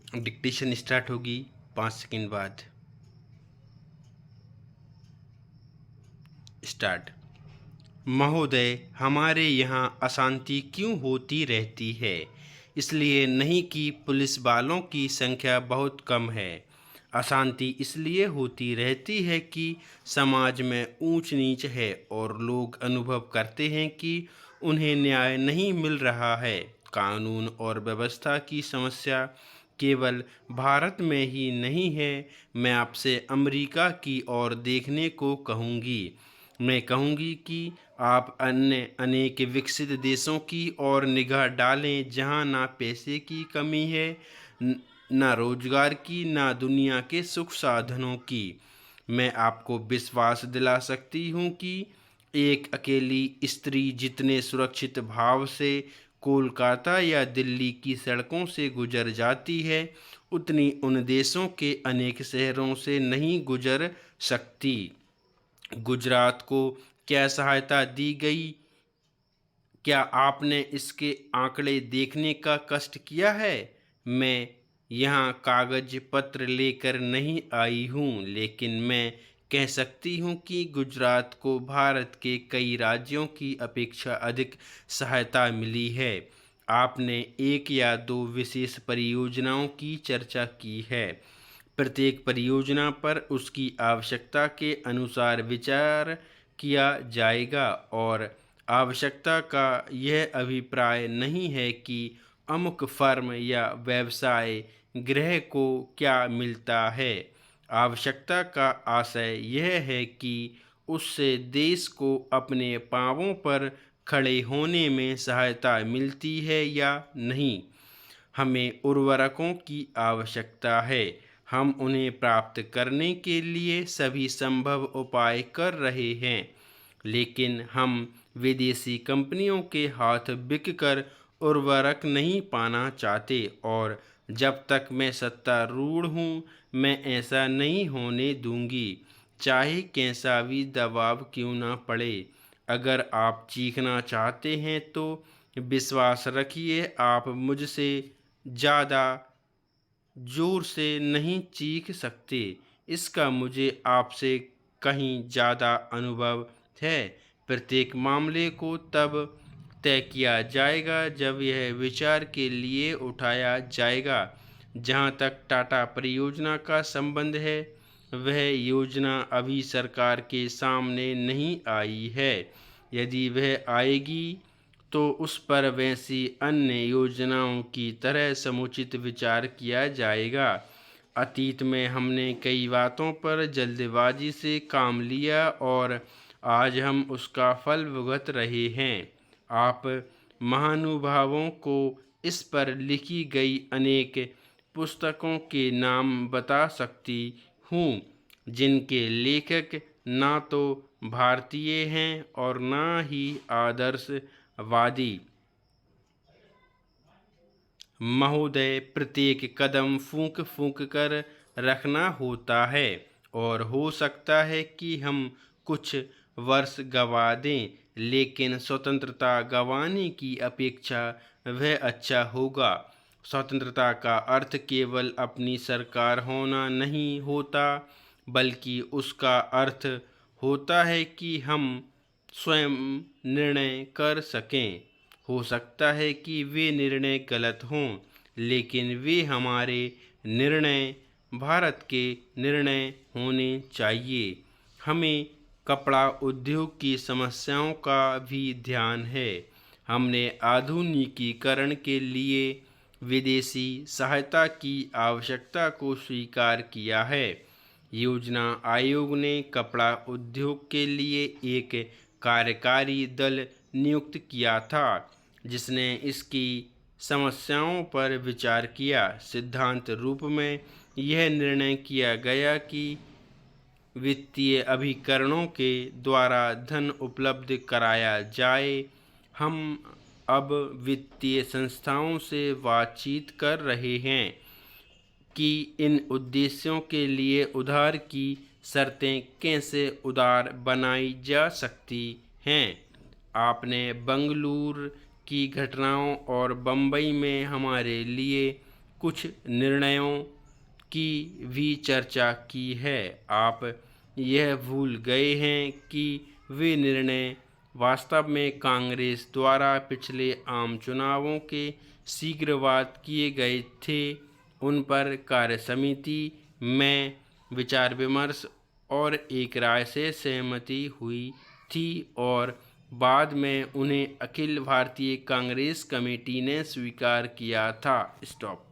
Dictation start होगी 5 second बाद। Start. महोदय, हमारे यहाँ अशांति क्यों होती रहती है? इसलिए नहीं कि पुलिस वालों की संख्या बहुत कम है। अशांति इसलिए होती रहती है कि समाज में ऊंच नीच है और लोग अनुभव करते हैं कि उन्हें न्याय नहीं मिल रहा है। कानून और व्यवस्था की समस्या केवल भारत में ही नहीं है। मैं आपसे अमेरिका की ओर देखने को कहूँगी। मैं कहूँगी कि आप अन्य अनेक विकसित देशों की ओर निगाह डालें जहाँ ना पैसे की कमी है, ना रोजगार की, ना दुनिया के सुख साधनों की। मैं आपको विश्वास दिला सकती हूँ कि एक अकेली स्त्री जितने सुरक्षित भाव से कोलकाता या दिल्ली की सड़कों से गुजर जाती है, उतनी उन देशों के अनेक शहरों से नहीं गुजर सकती। गुजरात को क्या सहायता दी गई? क्या आपने इसके आंकड़े देखने का कष्ट किया है? मैं यहाँ कागज पत्र लेकर नहीं आई हूँ, लेकिन मैं कह सकती हूँ कि गुजरात को भारत के कई राज्यों की अपेक्षा अधिक सहायता मिली है। आपने एक या दो विशेष परियोजनाओं की चर्चा की है। प्रत्येक परियोजना पर उसकी आवश्यकता के अनुसार विचार किया जाएगा और आवश्यकता का यह अभिप्राय नहीं है कि अमुक फर्म या व्यवसाय गृह को क्या मिलता है। आवश्यकता का आशय यह है कि उससे देश को अपने पांवों पर खड़े होने में सहायता मिलती है या नहीं। हमें उर्वरकों की आवश्यकता है। हम उन्हें प्राप्त करने के लिए सभी संभव उपाय कर रहे हैं, लेकिन हम विदेशी कंपनियों के हाथ बिककर उर्वरक नहीं पाना चाहते और जब तक मैं सत्तारूढ़ हूँ, मैं ऐसा नहीं होने दूंगी, चाहे कैसा भी दबाव क्यों ना पड़े। अगर आप चीखना चाहते हैं तो विश्वास रखिए, आप मुझसे ज़्यादा जोर से नहीं चीख सकते। इसका मुझे आपसे कहीं ज़्यादा अनुभव है। प्रत्येक मामले को तब तय किया जाएगा जब यह विचार के लिए उठाया जाएगा। जहाँ तक टाटा परियोजना का संबंध है, वह योजना अभी सरकार के सामने नहीं आई है। यदि वह आएगी तो उस पर वैसी अन्य योजनाओं की तरह समुचित विचार किया जाएगा। अतीत में हमने कई बातों पर जल्दबाजी से काम लिया और आज हम उसका फल भुगत रहे हैं। आप महानुभावों को इस पर लिखी गई अनेक पुस्तकों के नाम बता सकती हूँ, जिनके लेखक ना तो भारतीय हैं और ना ही आदर्शवादी। महोदय, प्रत्येक कदम फूंक फूंक कर रखना होता है और हो सकता है कि हम कुछ वर्ष गंवा दें, लेकिन स्वतंत्रता गंवाने की अपेक्षा वह अच्छा होगा। स्वतंत्रता का अर्थ केवल अपनी सरकार होना नहीं होता, बल्कि उसका अर्थ होता है कि हम स्वयं निर्णय कर सकें। हो सकता है कि वे निर्णय गलत हों, लेकिन वे हमारे निर्णय भारत के निर्णय होने चाहिए। हमें कपड़ा उद्योग की समस्याओं का भी ध्यान है। हमने आधुनिकीकरण के लिए विदेशी सहायता की आवश्यकता को स्वीकार किया है। योजना आयोग ने कपड़ा उद्योग के लिए एक कार्यकारी दल नियुक्त किया था, जिसने इसकी समस्याओं पर विचार किया। सिद्धांत रूप में यह निर्णय किया गया कि वित्तीय अभिकरणों के द्वारा धन उपलब्ध कराया जाए। हम अब वित्तीय संस्थाओं से बातचीत कर रहे हैं कि इन उद्देश्यों के लिए उधार की शर्तें कैसे उदार बनाई जा सकती हैं। आपने बंगलुरु की घटनाओं और बम्बई में हमारे लिए कुछ निर्णयों की भी चर्चा की है। आप यह भूल गए हैं कि वे निर्णय वास्तव में कांग्रेस द्वारा पिछले आम चुनावों के शीघ्र बाद किए गए थे। उन पर कार्यसमिति में विचार विमर्श और एक राय से सहमति हुई थी और बाद में उन्हें अखिल भारतीय कांग्रेस कमेटी ने स्वीकार किया था। स्टॉप।